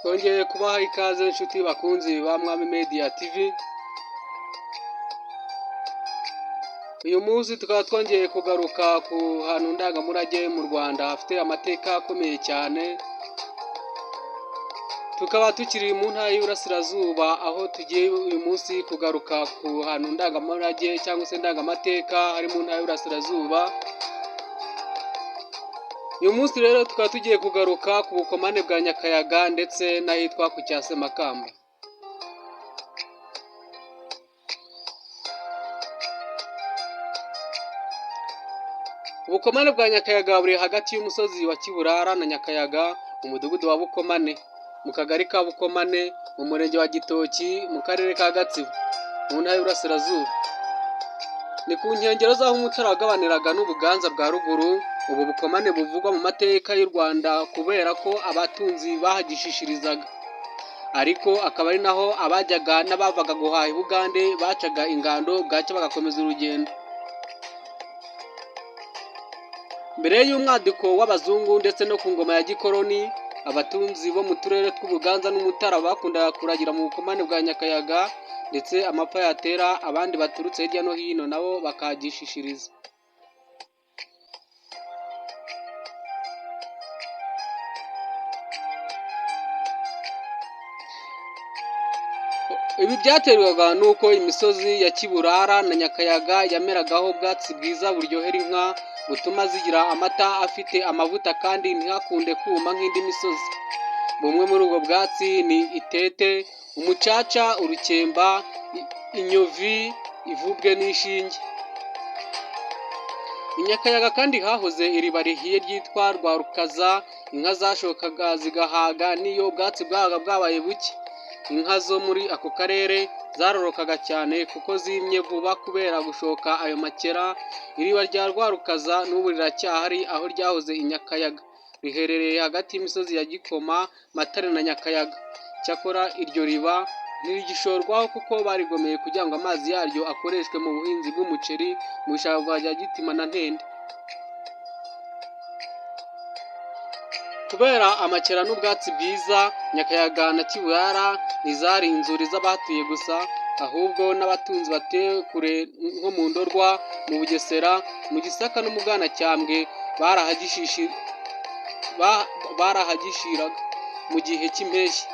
twongeye kubaha ikaze inshuti bakunzi ba Mwami Media TV. Uyu munsi tukaba twongeye kugaruka ku hantu ndangamurage mu Rwanda hafite amateka akomeye cyane. Tukaba tukiri mu ntara y'Iburasirazuba, aho tugiye uyu munsi kugaruka ku hantu ndangamurage cyangwa se ndangamateka hari mu ntara y'Iburasirazuba. Uyu munsi rero tukaba tugiye kugaruka ku bukomane bwa Nyakayaga ndetse n'ahitwa ku Cyasemakamba. Ubukomane bwa Nyakayaga buri hagati y'umusozi wa Kiburara na Nyakayaga mu mudugudu wa Bukomane, mu kagari ka Bukomane, mu murenge wa Gitoki, mu karere ka Gatsibo, mu ntara y'Iburasirazuba. Ni ku nkengero z'aho Umutara wagabaniraga n'Ubuganza bwa ruguru. Ubu bukomane buvugwa mu mateka y'u Rwanda kubera ko abatunzi bahagishishirizaga, ariko akaba ari naho abajyaga n'abavaga guhaha i Bugande bacaga ingando bwacya bagakomeza urugendo. Mbere y'umwaduko w'abazungu ndetse no ku ngoma ya gikoloni, abatunzi bo mu turere tw'Ubuganza n'Umutara bakundaga kuragira mu bukomane bwa Nyakayaga, ndetse amapfa yatera abandi baturutse hirya no hino nabo bakahagishishiriza. Ibi byaterwaga n'uko imisozi ya Kiburara na Nyakayaga yameragaho ubwatsi bwiza buryohera inka, butuma zigira amata afite amavuta kandi ntihakunde kuma nk'indi misozi. Bumwe muri ubwo bwatsi ni itete, umucaca, urukemba, inyovi, ivubwe n'ishinge. I Nyakayaga kandi hahoze iriba rihiye ryitwa Rwarukaza, inka zashokaga zigahaga n'iyo ubwatsi bwabaga bwabaye buke. Inka zo muri ako karere zarorokaga cyane kuko zimye vuba kubera gushoka ayo makera. Iriba rya Rwarukaza n'ubu riracyahari aho ryahoze i Nyakayaga, riherereye hagati y'imisozi ya Gikoma, Matare na Nyakayaga. Cyakora iryo riba ntirigishorwaho kuko barigomeye kugira ngo amazi yaryo akoreshwe mu buhinzi bw'umuceri mu ishyamba rya Gitima na Ntende. Kubera amakera n'ubwatsi bwiza, Nyakayaga na Kiburara ntizari inzuri z'abahatuye gusa, ahubwo n'abatunzi batuye kure nko mu Ndorwa, mu Bugesera, mu Gisaka no mu Bwanacyambwe barahagishiraga mu gihe cy'impeshyi.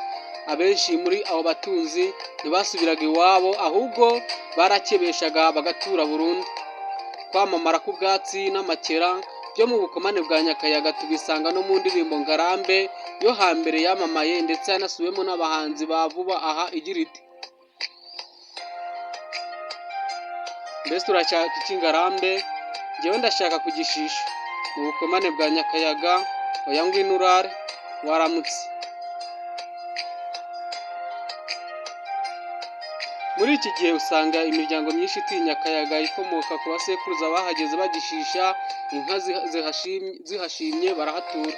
Abenshi muri abo batunzi ntibasubiraga iwabo, ahubwo barakebeshaga bagatura burundu. Kwamamara k'ubwatsi n'amakera byo mu bukomane bwa Nyakayaga tubisanga no mu ndirimbo Ngarambe yo hambere yamamaye ndetse yanasubiwemo n'abahanzi ba vuba aha igira iti: mbese urashaka iki Ngarambe, njyewe ndashaka kugishisha mu bukomane bwa Nyakayaga, oya ngwino urare waramutse. Muri iki gihe usanga imiryango myinshi ituye Nyakayaga ikomoka ku basekuruza bahageze bagishisha inka zihashimye barahatura.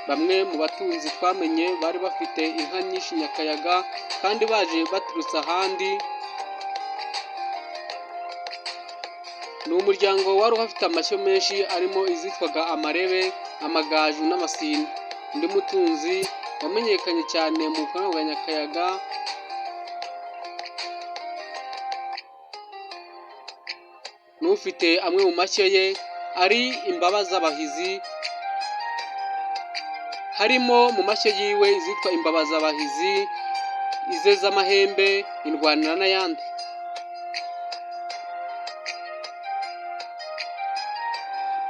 Bamwe mu batunzi twamenye bari bafite inka nyinshi Nyakayaga kandi baje baturutse ahandi. Ni umuryango wari uhafite amashyo menshi arimo izitwaga Amarebe, Amagaju n'Amasine. Undi mutunzi wamenyekanye cyane mu bukomane bwa Nyakayaga n'ufite amwe mu mashyo ye ari Imbabazabahizi. Harimo mu mashyo yiwe izitwa Imbabazabahizi, Izezamahembe, Indwanira n'ayandi.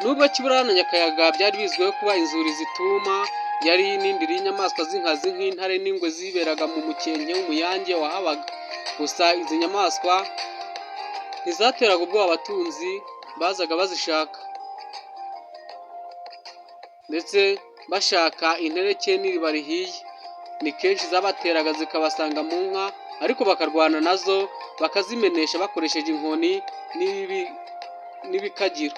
Nubwo Kiburara na Nyakayaga byari bizwiho kuba inzuri zituma, yari n'indiri y'inyamaswa z'inkazi nk'intare n'ingwe ziberaga mu mukenke w'umuyange wahabaga. Gusa izi nyamaswa ntizateraga ubwoba abatunzi bazaga bazishaka, ndetse bashaka intereke n'iriba rihiye. Ni kenshi zabateraga zikabasanga mu nka, ariko bakarwana nazo bakazimenesha bakoresheje inkoni n'ibikagiro.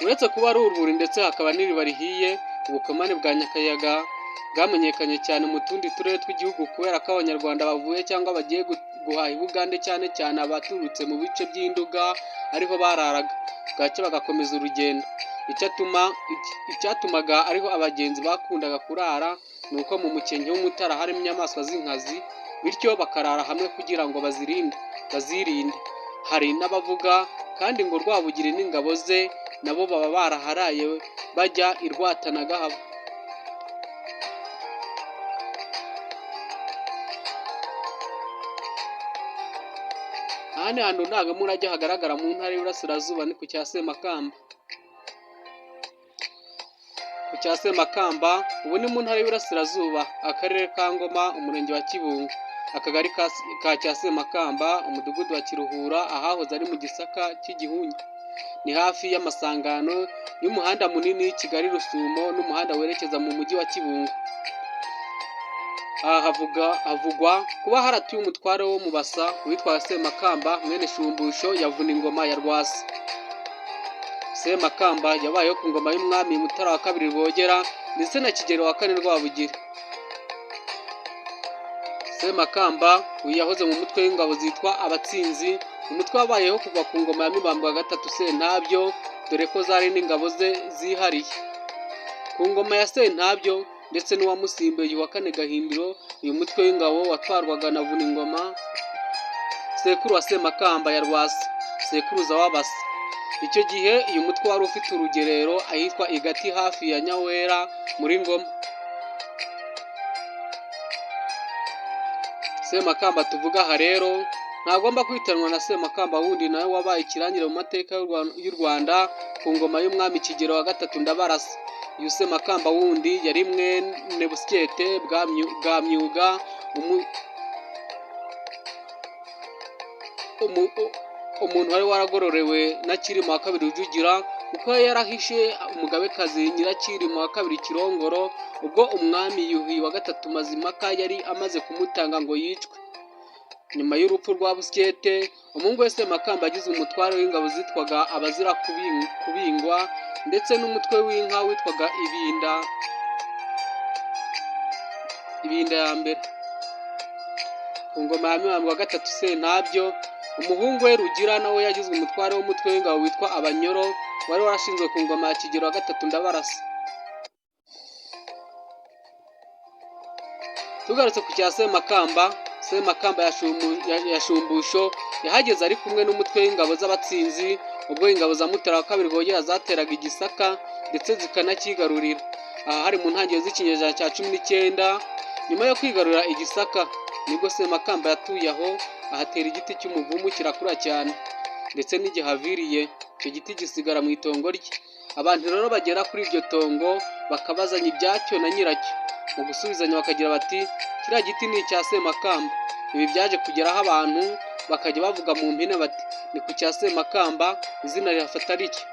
Uretse kuba ari urwuri ndetse hakaba n'iriba rihiye, ubukomane bwa Nyakayaga bwamenyekanye cyane mu tundi turere tw'igihugu kubera ko Abanyarwanda bavuye cyangwa bagiye guhaha i Bugande, cyane cyane abaturutse mu bice by'Induga ariho bararaga, bwacya bagakomeza urugendo. Icyatumaga ariho abagenzi bakundaga kurara ni uko mu mukenke w'Umutara harimo inyamaswa z'inkazi, bityo bakarara hamwe kugira ngo bazirinde. Hari n'abavuga kandi ngo Rwabugiri n'ingabo ze nabo baba baraharaye bajya i Rwatanagahaba. Ahandi hantu ndangamurage hagaragara mu ntara y'Iburasirazuba ni ku cya Semakamba. Ku cya Semakamba ubu ni mu ntara y'Iburasirazuba, akarere ka Ngoma, umurenge wa Kibungo, akagari ka cya Semakamba, umudugudu wa Kiruhura, ahahoze ari mu Gisaka cy'Igihunyi. Ni hafi y'amasangano y'umuhanda munini Kigali Rusumo n'umuhanda werekeza mu mujyi wa Kibungo. Aha havugwa kuba haratuye umutware wo mu Basa witwa Semakamba mwene Shumbusho ya Vuningoma ya Rwasa. Semakamba yabayeho ku ngoma y'umwami Mutara wa II Rwogera ndetse na Kigeli wa IV Rwabugiri. Semakamba uyu yahoze mu mutwe w'ingabo zitwa Abatsinzi, umutwe wabayeho kuva ku ngoma ya Mibambwe wa III Sentabyo, dore ko zari n'ingabo ze zihariye. Ku ngoma ya Sentabyo ndetse n'uwamusimbuye wa IV Gahindiro, uyu mutwe w'ingabo watwarwaga na Vuningoma, sekuru wa Semakamba ya Rwasa, sekuruza w'Abasa. Icyo gihe uyu mutwe wari ufite urugerero ahitwa Igati hafi ya Nyawera muri Ngoma. Semakamba tuvuga aha rero ntagomba kwitanwa na Semakamba wundi nawe wabaye ikirangirire mu mateka y'u Rwanda ku ngoma y'umwami Kigeli wa III Ndabarasa. Uyu Semakamba wundi yari mwene Busyete bwa Myuga, umuntu wari waragororewe na Cyilima wa II Rujugira, kuko yarahishe umugabekazi Nyiracyilima wa II Kirongoro ubwo umwami Yuhi wa III Mazimaka yari amaze kumutanga ngo yicwe. Nyuma y'urupfu rwa Busyete, umuhungu we Semakamba agize umutware w'ingabo zitwaga Abazira kubingwa ndetse n'umutwe w'inka witwaga Ibinda ya mbere. Ku ngoma ya Mibambwe wa III Sentabyo, umuhungu we Rugira nawe yagizwe umutware w'umutwe w'ingabo witwa Abanyoro, wari warashinzwe ku ngoma ya Kigeli wa III Ndabarasa. Tugarutse ku cya Semakamba, Semakamba ya Shumbusho yahageze ari kumwe n'umutwe w'ingabo z'Abatsinzi ubwo ingabo za Mutara wa II Rwogera zateraga i Gisaka ndetse zikanakigarurira. Aha hari mu ntangiriro z'ikinyejana cya 19. Nyuma yo kwigarurira i Gisaka nibwo Semakamba yatuye aho, ahatera igiti cy'umuvumu kirakura cyane ndetse n'igihe haviriye icyo giti gisigara mu itongo rye. Abantu rero bagera kuri iryo tongo bakabazanya ibyacyo na nyiracyo, mu gusubizanya bakagira bati kiriya giti ni icya Semakamba. Ibi byaje kugeraho abantu bakajya bavuga mu mpine bati ni ku cya Semakamba, izina rihafata ricyo.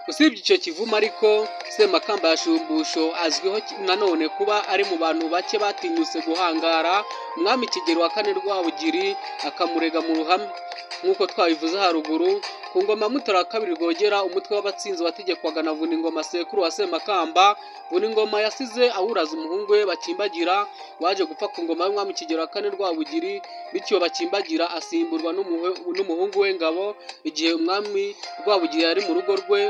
Usibye icyo kivumo ariko, Semakamba ya Shumbusho azwiho nanone kuba ari mu bantu bake batinyutse guhangara umwami Kigeli wa IV Rwabugiri akamurega mu ruhame. Nk'uko twabivuze haruguru, ku ngoma Mutara wa II Rwogera, umutwe w'Abatsinzi wategekwaga na Vuningoma sekuru wa Semakamba. Vuningoma yasize awuraza umuhungu we Bakimbagira waje gupfa ku ngoma y'umwami Kigeli wa IV Rwabugiri, bityo Bakimbagira asimburwa n'umuhungu we Ngabo, igihe umwami Rwabugiri yari mu rugo rwe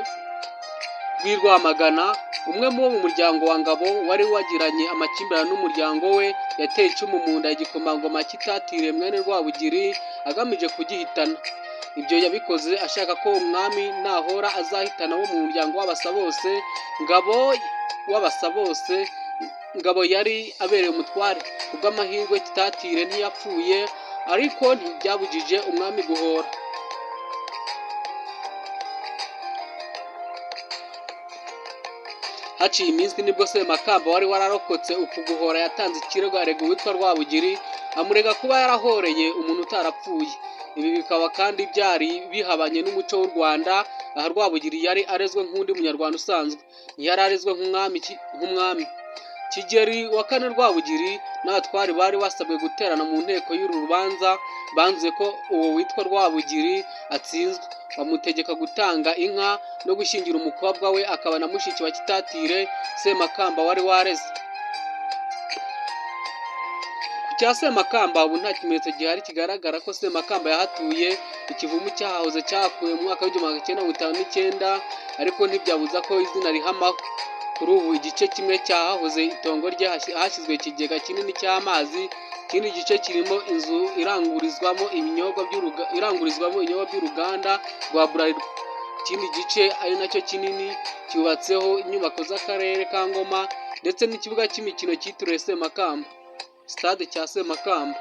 rw'i Rwamagana. Umwe mu bo mu muryango wa Ngabo wari wagiranye amakimbirane n'umuryango we yateye icumu mu nda igikomangoma kitatiriye mwene Rwabugiri agamije kugihitana. Ibyo yabikoze ashaka ko umwami nahora azahitana wo mu muryango w'Abasa bose. Ngabo yari abereye umutware. Kubw'amahirwe Kitatire ntiyapfuye, ariko ntibyabujije umwami guhora. Haciye iminsi nibwo Semakamba wari wararokotse uku guhora yatanze ikirego arega uwitwa Rwabugiri, amurega kuba yarahoreye umuntu utarapfuye. Ibi bikaba kandi byari bihabanye n'umuco w'u Rwanda, aha Rwabugiri yari arezwe nk'undi munyarwanda usanzwe, ntiyari arezwe nk'umwami. Kigeli wa kane Rwabugiri n'abatwari bari basabwe guterana mu nteko y'uru rubanza banzuye ko uwo witwa Rwabugiri atsinzwe, bamutegeka gutanga inka no gushyingira umukobwa we akaba na mushiki wa Kitatire Semakamba wari wareze. Ku cya Semakamba ubu nta kimenyetso gihari kigaragara ko Semakamba yahatuye, ikivumu cyahahoze cyahakuwe mu mwaka w'1959 ariko ntibyabuza ko izina rihamaho. Kuri ubu igice kimwe cyahahoze itongo rye hashyizwe ikigega kinini cy'amazi, ikindi gice kirimo inzu irangurizwamo ibinyobwa by'uruganda rwa Bralirwa. Ikindi gice ari nacyo kinini cyubatseho inyubako z'akarere ka Ngoma ndetse n'ikibuga cy'imikino cyitiriwe Semakamba, stade cya Semakamba.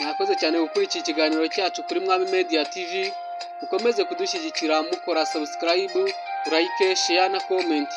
Mwakoze cyane gukurikira ikiganiro cyacu kuri Mwami Media TV, mukomeze kudushyigikira mukora subscribe, like, share na comment.